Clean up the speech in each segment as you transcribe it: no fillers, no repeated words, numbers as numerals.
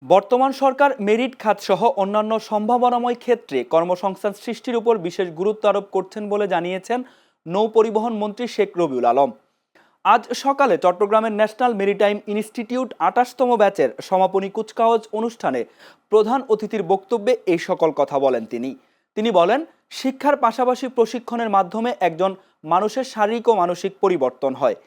বর্তমান সরকার মেরিট খাতসহ অন্যান্য সম্ভাবনাময় ক্ষেত্রে কর্মসংস্থান সৃষ্টির উপর বিশেষ গুরুত্ব আরোপ করছেন বলে জানিয়েছেন নৌ পরিবহন মন্ত্রী শেখ রবিউল আলম। আজ সকালে চট্টগ্রামের ন্যাশনাল মেরিটাইম ইনস্টিটিউট ২৮তম ব্যাচের সমাপনী কুচকাওয়াজ অনুষ্ঠানে প্রধান অতিথির বক্তব্যে এই সকল কথা বলেন তিনি বলেন, শিক্ষার পাশাপাশি প্রশিক্ষণের মাধ্যমে একজন মানুষের শারীরিক ও মানসিক পরিবর্তন হয়।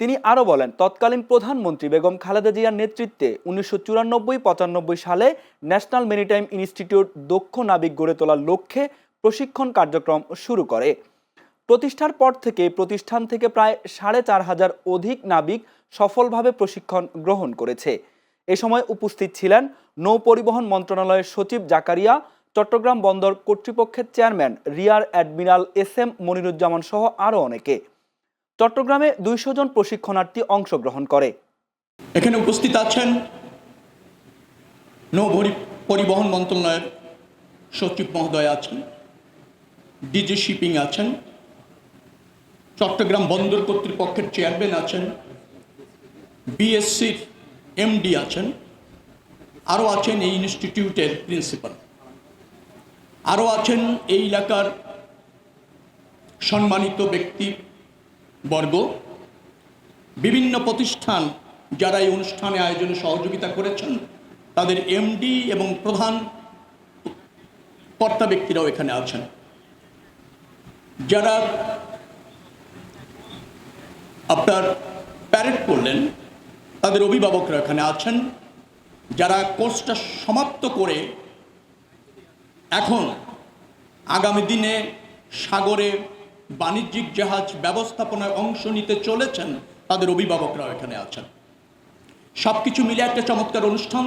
তিনি আরও বলেন, তৎকালীন প্রধানমন্ত্রী বেগম খালেদা জিয়ার নেতৃত্বে ১৯৯৪-৯৫ সালে ন্যাশনাল মেরিটাইম ইনস্টিটিউট দক্ষ নাবিক গড়ে তোলার লক্ষ্যে প্রশিক্ষণ কার্যক্রম শুরু করে। প্রতিষ্ঠার পর থেকে প্রতিষ্ঠান থেকে প্রায় ৪,৫০০ অধিক নাবিক সফলভাবে প্রশিক্ষণ গ্রহণ করেছে। এ সময় উপস্থিত ছিলেন নৌ পরিবহন মন্ত্রণালয়ের সচিব জাকারিয়া, চট্টগ্রাম বন্দর কর্তৃপক্ষের chairman rear admiral SM Moniruzzaman সহ আরও অনেকে। চট্টগ্রামে ২০০ জন প্রশিক্ষণার্থী অংশগ্রহণ করে। এখানে উপস্থিত আছেন নৌ পরিবহন মন্ত্রণালয়ের সচিব মহোদয় আছেন, ডিজি শিপিং আছেন, চট্টগ্রাম বন্দর কর্তৃপক্ষের চেয়ারম্যান আছেন, বিএসসির MD আছেন, আরও আছেন এই ইনস্টিটিউটের প্রিন্সিপাল, আরও আছেন এই এলাকার সম্মানিত ব্যক্তিবর্গ, বিভিন্ন প্রতিষ্ঠান যারা এই অনুষ্ঠানে আয়োজনে সহযোগিতা করেছেন তাদের MD এবং প্রধান কর্তা ব্যক্তিরাও এখানে আছেন। যারা আপনার প্যারেড করলেন তাদের অভিভাবকরা এখানে আছেন। যারা কোর্সটা সমাপ্ত করে এখন আগামী দিনে সাগরে বাণিজ্যিক জাহাজ ব্যবস্থাপনায় অংশ নিতে চলেছেন তাদের অভিভাবকরাও এখানে আছেন। সবকিছু মিলে একটা চমৎকার অনুষ্ঠান,